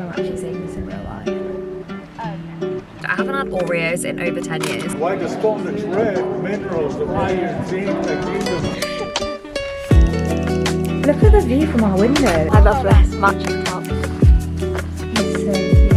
I'm actually seeing this in real life. I haven't had Oreos in over 10 years. Why the stone that's red, minerals, the iron, zinc, magnesium. Look at the view from our window. I love this matching top. It's so cute.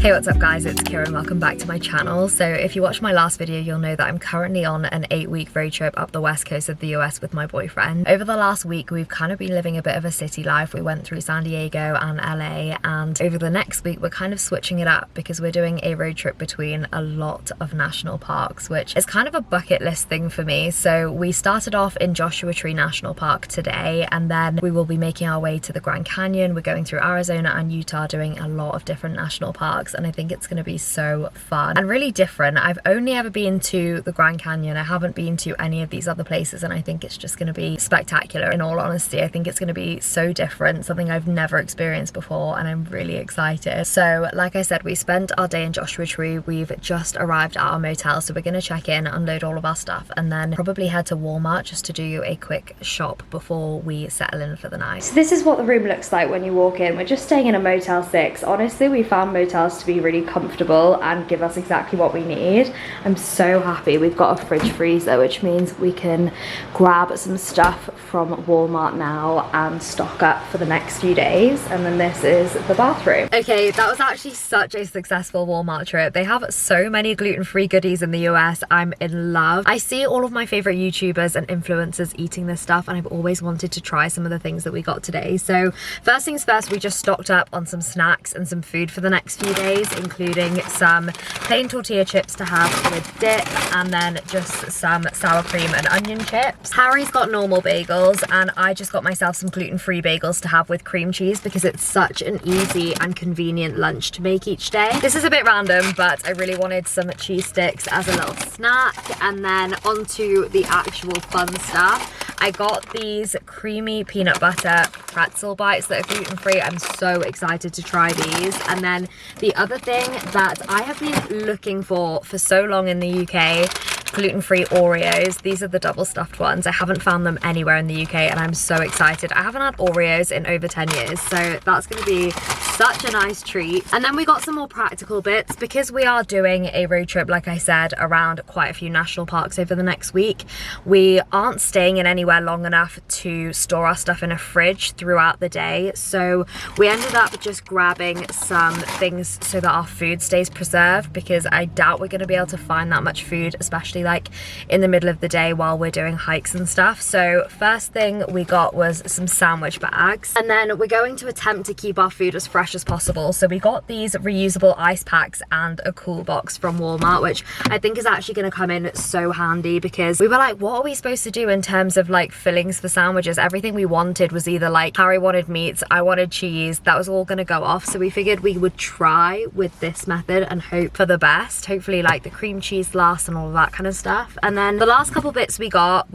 Hey, what's up guys, it's Kira and welcome back to my channel. So if you watched my last video, you'll know that I'm currently on an 8-week road trip up the west coast of the US with my boyfriend. Over the last week, we've kind of been living a bit of a city life. We went through San Diego and LA, and over the next week, we're kind of switching it up because we're doing a road trip between a lot of national parks, which is kind of a bucket list thing for me. So we started off in Joshua Tree National Park today, and then we will be making our way to the Grand Canyon. We're going through Arizona and Utah, doing a lot of different national parks, and I think it's going to be so fun and really different. I've only ever been to the Grand Canyon. I haven't been to any of these other places, and I think it's just going to be spectacular. In all honesty, I think it's going to be so different, something I've never experienced before, and I'm really excited. So like I said, we spent our day in Joshua Tree. We've just arrived at our motel, so we're going to check in, unload all of our stuff, and then probably head to Walmart just to do a quick shop before we settle in for the night. So this is what the room looks like when you walk in. We're just staying in a Motel 6. Honestly, we found motels to be really comfortable and give us exactly what we need. I'm so happy. We've got a fridge freezer, which means we can grab some stuff from Walmart now and stock up for the next few days. And then this is the bathroom. Okay, that was actually such a successful Walmart trip. They have so many gluten-free goodies in the US. I'm in love. I see all of my favorite YouTubers and influencers eating this stuff, and I've always wanted to try some of the things that we got today. So first things first, we just stocked up on some snacks and some food for the next few days, including some plain tortilla chips to have with dip, and then just some sour cream and onion chips. Harry's got normal bagels, and I just got myself some gluten-free bagels to have with cream cheese because it's such an easy and convenient lunch to make each day. This is a bit random, but I really wanted some cheese sticks as a little snack. And then onto the actual fun stuff. I got these creamy peanut butter pretzel bites that are gluten-free. I'm so excited to try these. And then the other thing that I have been looking for so long in the UK, gluten-free Oreos. These are the double stuffed ones. I haven't found them anywhere in the UK, and I'm so excited. I haven't had Oreos in over 10 years, so that's going to be such a nice treat. And then we got some more practical bits because we are doing a road trip, like I said, around quite a few national parks over the next week. We aren't staying in anywhere long enough to store our stuff in a fridge throughout the day, so we ended up just grabbing some things so that our food stays preserved, because I doubt we're going to be able to find that much food, especially like in the middle of the day while we're doing hikes and stuff. So first thing we got was some sandwich bags, and then we're going to attempt to keep our food as fresh as possible. So we got these reusable ice packs and a cool box from Walmart, which I think is actually going to come in so handy, because we were like, what are we supposed to do in terms of like fillings for sandwiches? Everything we wanted was either like, Harry wanted meats, I wanted cheese, that was all going to go off. So we figured we would try with this method and hope for the best. Hopefully like the cream cheese lasts and all of that kind of stuff. And then the last couple bits we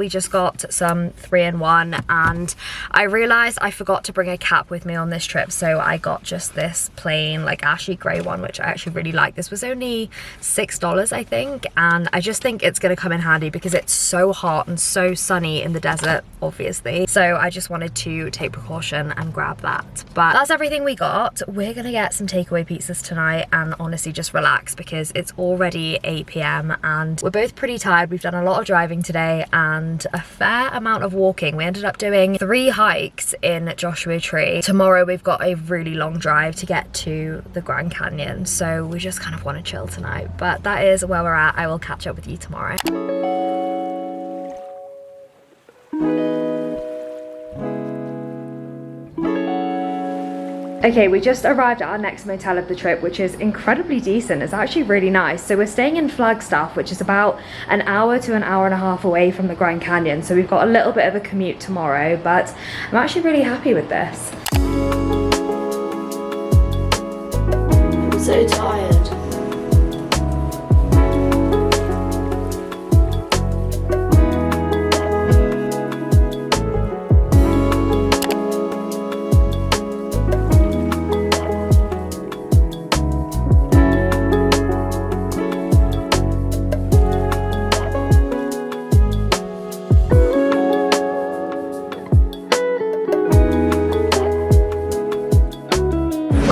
just got some 3-in-1, and I realized I forgot to bring a cap with me on this trip, so I got just this plain like ashy grey one, which I actually really like. This was only $6 I think, and I just think it's going to come in handy because it's so hot and so sunny in the desert, obviously, so I just wanted to take precaution and grab that. But that's everything we got. We're gonna get some takeaway pizzas tonight and honestly just relax because it's already 8 p.m. and we're both pretty tired. We've done a lot of driving today and a fair amount of walking. We ended up doing 3 hikes in Joshua Tree. Tomorrow we've got a really long drive to get to the Grand Canyon, so we just kind of want to chill tonight. But that is where we're at. I will catch up with you tomorrow. Okay, we just arrived at our next motel of the trip, which is incredibly decent. It's actually really nice. So we're staying in Flagstaff, which is about an hour to an hour and a half away from the Grand Canyon. So we've got a little bit of a commute tomorrow, but I'm actually really happy with this. I'm so tired.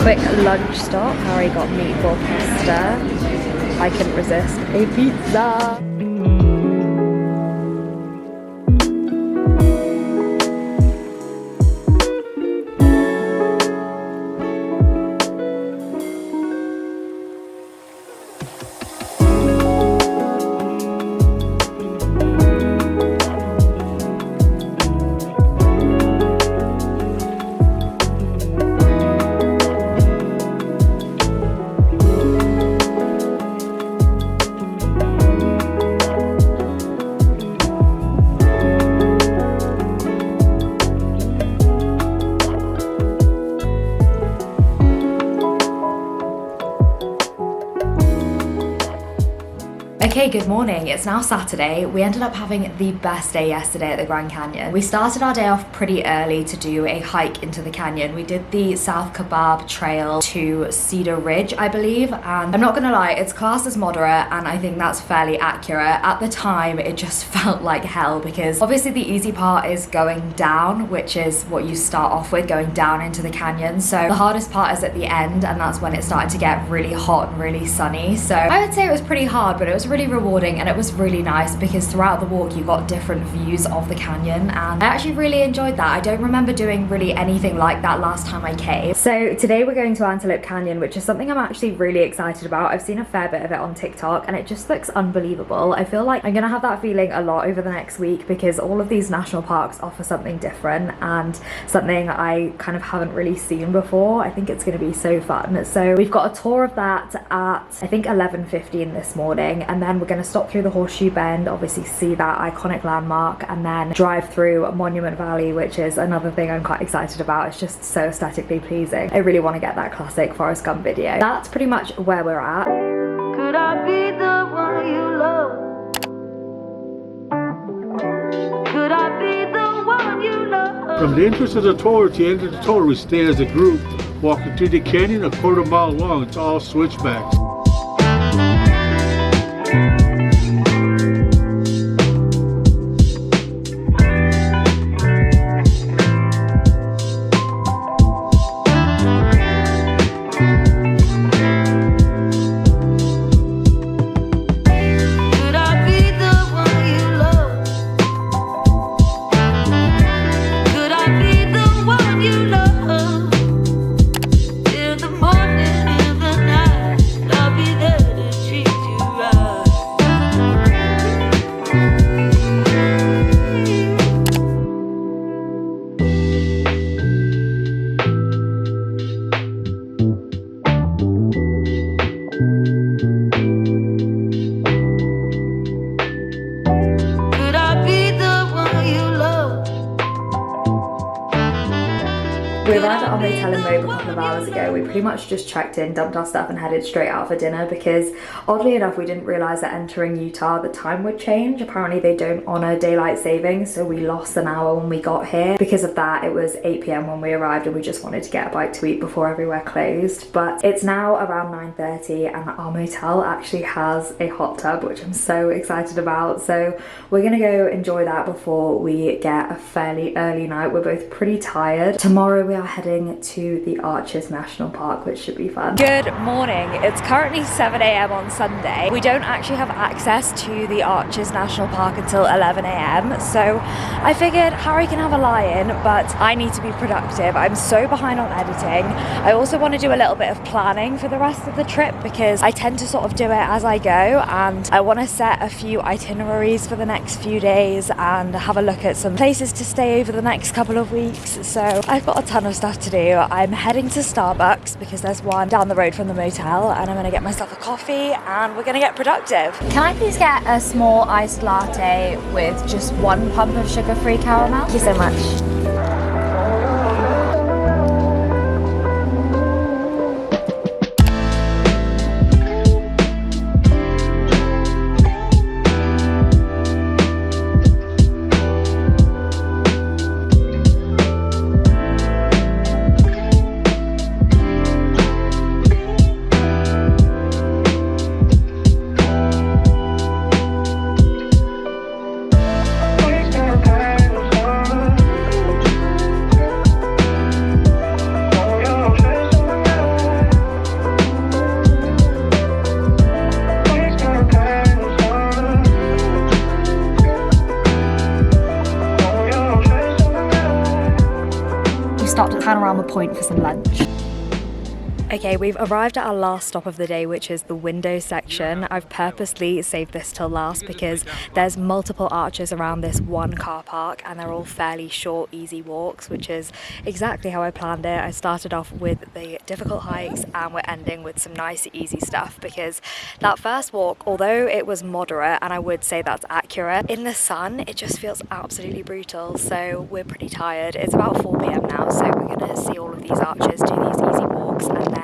Quick lunch stop. Harry got meatball pasta. I couldn't resist a pizza. Okay, good morning. It's now Saturday. We ended up having the best day yesterday at the Grand Canyon. We started our day off pretty early to do a hike into the canyon. We did the South Kabbab Trail to Cedar Ridge, I believe, and I'm not gonna lie, it's classed as moderate, and I think that's fairly accurate. At the time, it just felt like hell because obviously the easy part is going down, which is what you start off with, going down into the canyon. So the hardest part is at the end, and that's when it started to get really hot and really sunny. So I would say it was pretty hard, but it was really rewarding, and it was really nice because throughout the walk you got different views of the canyon, and I actually really enjoyed that. I don't remember doing really anything like that last time I came. So today we're going to Antelope Canyon, which is something I'm actually really excited about. I've seen a fair bit of it on TikTok and it just looks unbelievable. I feel like I'm gonna have that feeling a lot over the next week because all of these national parks offer something different and something I kind of haven't really seen before. I think it's gonna be so fun. So we've got a tour of that at I think 11:15 this morning, and then we're going to stop through the Horseshoe Bend, obviously see that iconic landmark, and then drive through Monument Valley, which is another thing I'm quite excited about. It's just so aesthetically pleasing. I really want to get that classic Forrest Gump video. That's pretty much where we're at. Could I be the one you love? Could I be the one you love? From the entrance of the tour to the end of the tour, we stay as a group, walking through the canyon a quarter mile long. It's all switchbacks. We arrived at our hotel in Moab a couple of hours ago. We pretty much just checked in, dumped our stuff and headed straight out for dinner because oddly enough we didn't realise that entering Utah the time would change. Apparently they don't honour daylight savings, so we lost an hour when we got here. Because of that it was 8 PM when we arrived and we just wanted to get a bite to eat before everywhere closed. But it's now around 9:30 and our motel actually has a hot tub, which I'm so excited about. So we're gonna go enjoy that before we get a fairly early night. We're both pretty tired. Tomorrow we are heading to the Arches National Park, which should be fun. Good morning. It's currently 7 AM on Sunday. We don't actually have access to the Arches National Park until 11 AM, so I figured Harry can have a lie-in, but I need to be productive. I'm so behind on editing. I also want to do a little bit of planning for the rest of the trip because I tend to sort of do it as I go, and I want to set a few itineraries for the next few days and have a look at some places to stay over the next couple of weeks. So I've got a ton of of stuff to do. I'm heading to Starbucks because there's one down the road from the motel, and I'm gonna get myself a coffee and we're gonna get productive. Can I please get a small iced latte with just 1 pump of sugar-free caramel? Thank you so much. Stopped at Panorama Point for some lunch. Okay, we've arrived at our last stop of the day, which is the window section. I've purposely saved this till last because there's multiple arches around this one car park and they're all fairly short, easy walks, which is exactly how I planned it. I started off with the difficult hikes and we're ending with some nice, easy stuff because that first walk, although it was moderate, and I would say that's accurate, in the sun, it just feels absolutely brutal. So we're pretty tired. It's about 4 p.m. now, so we're gonna see all of these arches, do these easy walks, and then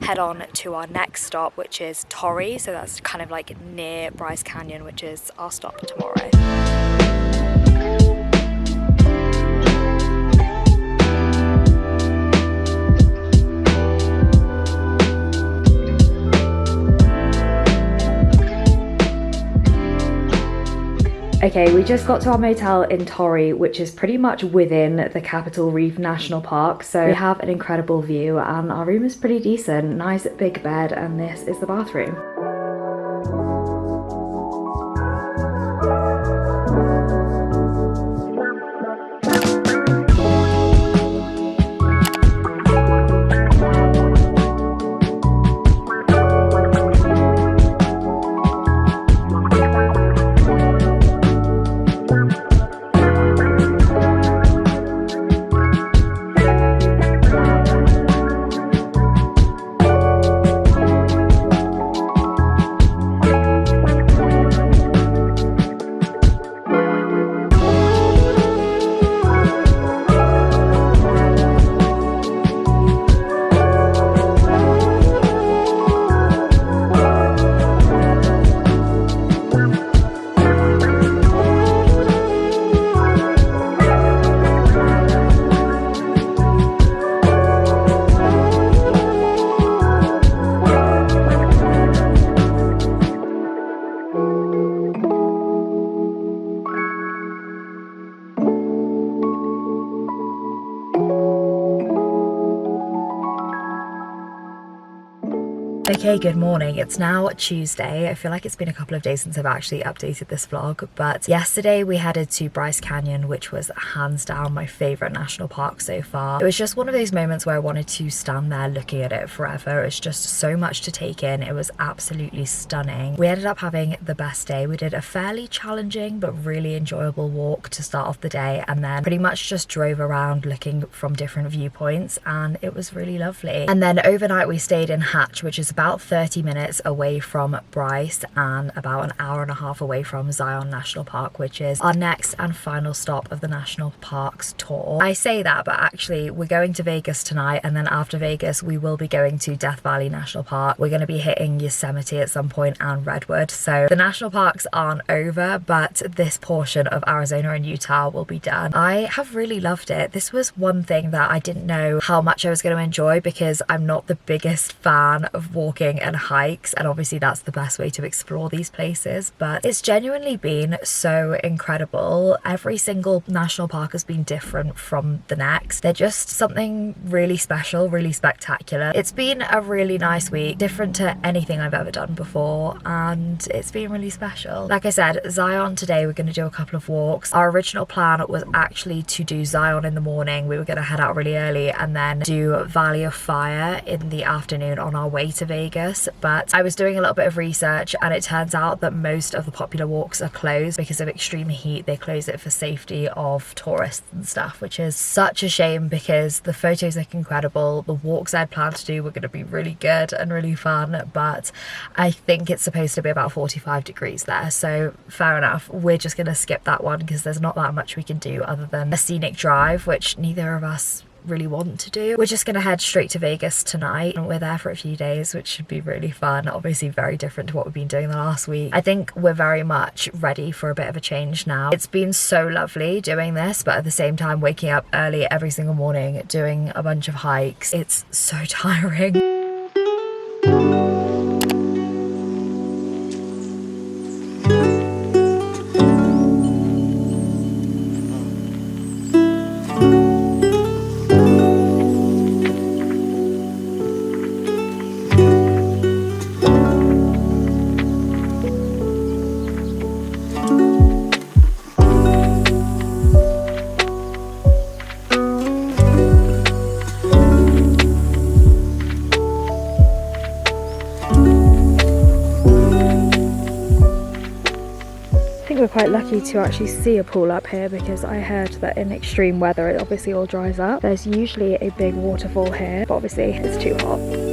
head on to our next stop, which is Torrey. So that's kind of like near Bryce Canyon, which is our stop tomorrow. Okay, we just got to our motel in Torrey, which is pretty much within the Capitol Reef National Park. So we have an incredible view and our room is pretty decent. Nice big bed, and this is the bathroom. Okay, good morning. It's now Tuesday. I feel like it's been a couple of days since I've actually updated this vlog, but yesterday we headed to Bryce Canyon, which was hands down my favorite national park so far. It was just one of those moments where I wanted to stand there looking at it forever. It's just so much to take in. It was absolutely stunning. We ended up having the best day. We did a fairly challenging but really enjoyable walk to start off the day, and then pretty much just drove around looking from different viewpoints, and it was really lovely. And then overnight we stayed in Hatch, which is about 30 minutes away from Bryce and about an hour and a half away from Zion National Park, which is our next and final stop of the national parks tour. I say that, but actually we're going to Vegas tonight, and then after Vegas we will be going to Death Valley National Park. We're going to be hitting Yosemite at some point and Redwood. So the national parks aren't over, but this portion of Arizona and Utah will be done. I have really loved it. This was one thing that I didn't know how much I was going to enjoy because I'm not the biggest fan of walking and hikes, and obviously that's the best way to explore these places, but it's genuinely been so incredible. Every single national park has been different from the next. They're just something really special, really spectacular. It's been a really nice week, different to anything I've ever done before, and it's been really special. Like I said, Zion today we're going to do a couple of walks. Our original plan was actually to do Zion in the morning. We were going to head out really early and then do Valley of Fire in the afternoon on our way to Vegas. Vegas, but I was doing a little bit of research and it turns out that most of the popular walks are closed because of extreme heat. They close it for safety of tourists and stuff, which is such a shame because the photos look incredible. The walks I'd planned to do were going to be really good and really fun, but I think it's supposed to be about 45 degrees there, so fair enough. We're just going to skip that one because there's not that much we can do other than a scenic drive, which neither of us really want to do. We're just gonna head straight to Vegas tonight and we're there for a few days, which should be really fun. Obviously very different to what we've been doing the last week. I think we're very much ready for a bit of a change now. It's been so lovely doing this, but at the same time waking up early every single morning, doing a bunch of hikes, it's so tiring. We're quite lucky to actually see a pool up here because I heard that in extreme weather it obviously all dries up. There's usually a big waterfall here, but obviously it's too hot.